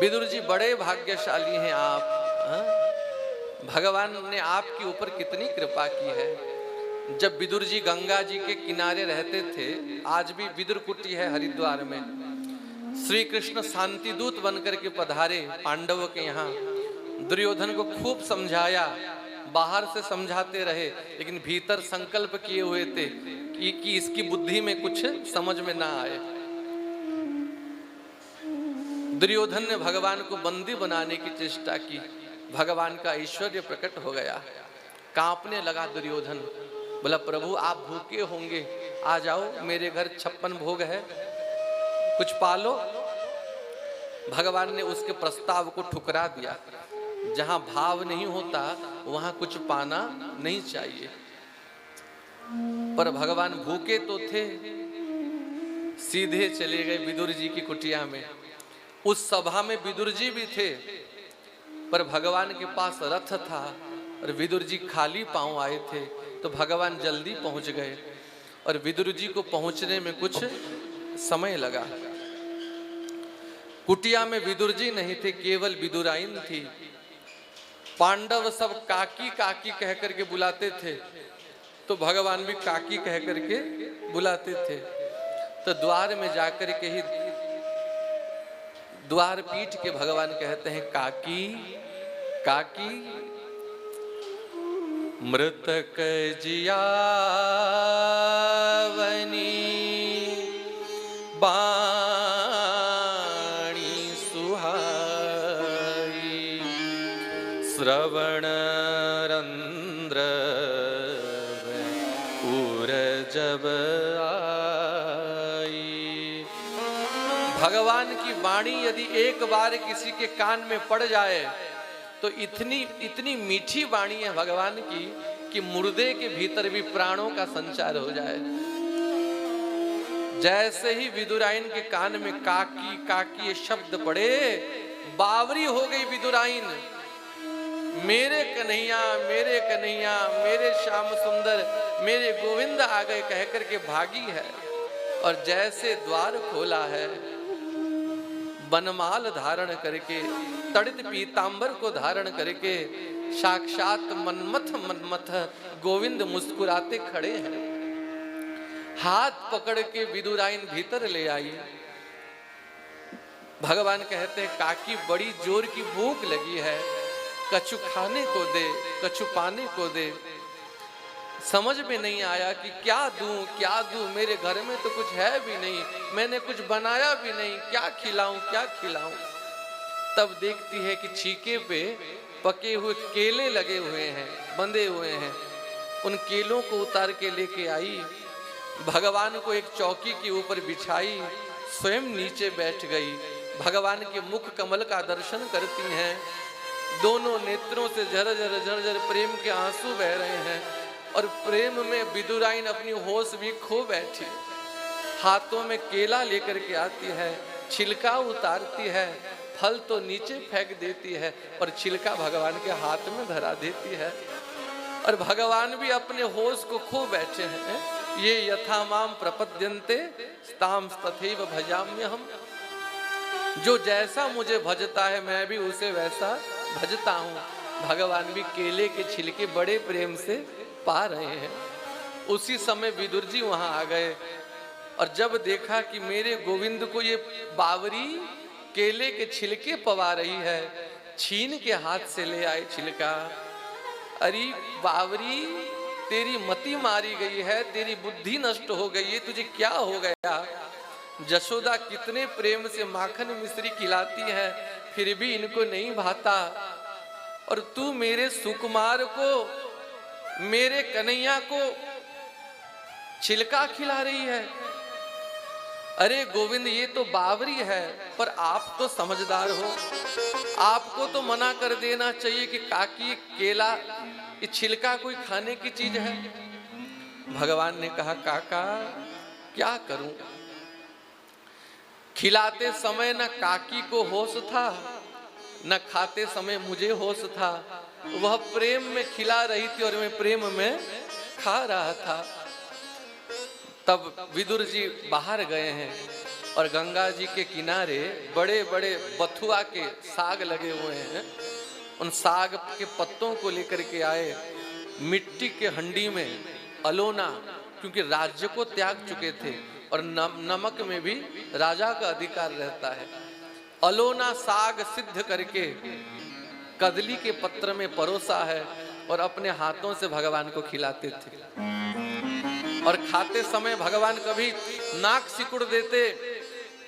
विदुर जी बड़े भाग्यशाली हैं आप। हाँ? भगवान ने आपके ऊपर कितनी कृपा की है। जब विदुर जी गंगा जी के किनारे रहते थे, आज भी विदुर कुटी है हरिद्वार में, श्री कृष्ण शांति दूत बनकर के पधारे पांडवों के यहाँ। दुर्योधन को खूब समझाया, बाहर से समझाते रहे, लेकिन भीतर संकल्प किए हुए थे कि इसकी बुद्धि में कुछ समझ में ना आए। दुर्योधन ने भगवान को बंदी बनाने की चेष्टा की, भगवान का ऐश्वर्य प्रकट हो गया। कांपने लगा दुर्योधन, बोला प्रभु आप भूखे होंगे, आ जाओ मेरे घर 56 भोग है, कुछ पालो। भगवान ने उसके प्रस्ताव को ठुकरा दिया। जहां भाव नहीं होता वहां कुछ पाना नहीं चाहिए। पर भगवान भूखे तो थे, सीधे चले गए विदुर जी की कुटिया में। उस सभा में विदुर जी भी थे, पर भगवान के पास रथ था और विदुर जी खाली पांव आए थे, तो भगवान जल्दी पहुंच गए और विदुर जी को पहुंचने में कुछ समय लगा। कुटिया में विदुर जी नहीं थे, केवल विदुराइन थी। पांडव सब काकी काकी कह करके बुलाते थे, तो भगवान भी काकी कह करके बुलाते थे। तो द्वार में जाकर के ही द्वार पीट के भगवान कहते हैं काकी काकी। मृतक जियावनी बाणी सुहाई, श्रवण रंध्र उर जब आई। भगवान की वाणी यदि एक बार किसी के कान में पड़ जाए तो इतनी मीठी वाणी है भगवान की कि मुर्दे के भीतर भी प्राणों का संचार हो जाए। जैसे ही विदुराइन के कान में काकी काकी ये शब्द पड़े, बावरी हो गई विदुराइन। मेरे कन्हैया मेरे कन्हैया, मेरे श्याम सुंदर, मेरे गोविंद आ गए कह करके भागी है। और जैसे द्वार खोला है, बनमाल धारण करके, तड़ित पीतांबर को धारण करके, साक्षात मन्मथ गोविंद मुस्कुराते खड़े हैं। हाथ पकड़ के विदुराइन भीतर ले आई। भगवान कहते हैं काकी बड़ी जोर की भूख लगी है, कछु खाने को दे, कछु पाने को दे। समझ में नहीं आया कि क्या दूं, मेरे घर में तो कुछ है भी नहीं, मैंने कुछ बनाया भी नहीं, क्या खिलाऊं। तब देखती है कि छीके पे पके हुए केले लगे हुए हैं, बंधे हुए हैं। उन केलों को उतार के लेके आई, भगवान को एक चौकी के ऊपर बिछाई, स्वयं नीचे बैठ गई। भगवान के मुख कमल का दर्शन करती हैं। दोनों नेत्रों से झरझर प्रेम के आंसू बह रहे हैं और प्रेम में विदुराइन अपनी होश भी खो बैठी। हाथों में केला लेकर के आती है, छिलका उतारती है, फल तो नीचे फेंक देती है और छिलका भगवान के हाथ में धरा देती है। और भगवान भी अपने होश को खो बैठे हैं। ये यथा माम प्रपद्यन्ते ताम तथैव भजाम्यहम्। जो जैसा मुझे भजता है मैं भी उसे वैसा भजता हूँ। भगवान भी केले के छिलके बड़े प्रेम से पा रहे हैं। उसी समय विदुर जी वहां आ गए और जब देखा कि मेरे गोविंद को ये बावरी केले के छिलके पवा रही है, छीन के हाथ से ले आए छिलका। अरे बावरी, तेरी मति मारी गई है, तेरी बुद्धि नष्ट हो गई है, तुझे क्या हो गया? जशोदा कितने प्रेम से माखन मिश्री खिलाती है, फिर भी इनको नहीं भाता। और तू मेरे सुकुमार को, मेरे कन्हैया को छिलका खिला रही है। अरे गोविंद, ये तो बावरी है, पर आप तो समझदार हो, आपको तो मना कर देना चाहिए कि काकी केला, ये छिलका कोई खाने की चीज है। भगवान ने कहा काका क्या करूं? खिलाते समय न काकी को होश था, न खाते समय मुझे होश था। वह प्रेम में खिला रही थी और मैं प्रेम में खा रहा था। तब विदुर जी बाहर गए हैं, और गंगा जी के किनारे बड़े बड़े बथुआ के साग लगे हुए हैं। उन साग के पत्तों को लेकर के आए, मिट्टी के हंडी में अलोना, क्योंकि राज्य को त्याग चुके थे और नमक में भी राजा का अधिकार रहता है। अलोना साग सिद्ध करके कदली के पत्र में परोसा है और अपने हाथों से भगवान को खिलाते थे। और खाते समय भगवान कभी नाक सिकुड़ देते,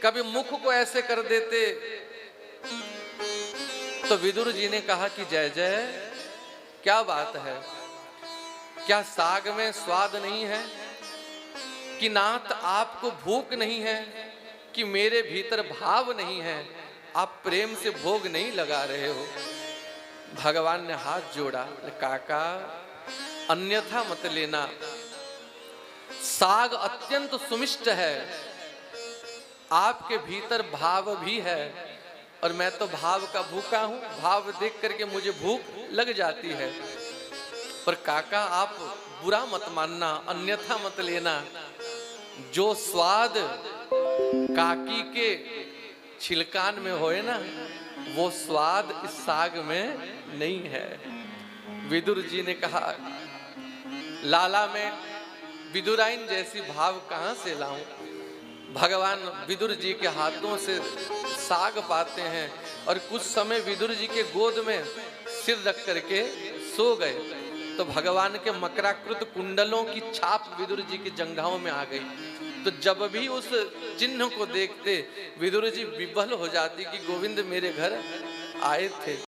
कभी मुख को ऐसे कर देते। तो विदुर जी ने कहा कि जय जय, क्या बात है, क्या साग में स्वाद नहीं है? कि नाथ आपको भूख नहीं है? कि मेरे भीतर भाव नहीं है? आप प्रेम से भोग नहीं लगा रहे हो? भगवान ने हाथ जोड़ा, काका अन्यथा मत लेना, साग अत्यंत सुमिष्ट है, आपके भीतर भाव भी है और मैं तो भाव का भूखा हूं, भाव देख करके मुझे भूख लग जाती है। पर काका आप बुरा मत मानना, अन्यथा मत लेना, जो स्वाद काकी के छिलकान में होए ना, वो स्वाद इस साग में नहीं है। विदुर जी ने कहा, लाला में विदुराइन जैसी भाव कहां से लाऊं? भगवान विदुर जी के हाथों से साग पाते हैं और कुछ समय विदुर जी के गोद में सिर रख करके सो गए। तो भगवान के मकराकृत कुंडलों की छाप विदुर जी की जंघाओं में आ गई। तो जब भी उस चिन्ह को देखते विदुर जी विह्वल हो जाती कि गोविंद मेरे घर आए थे।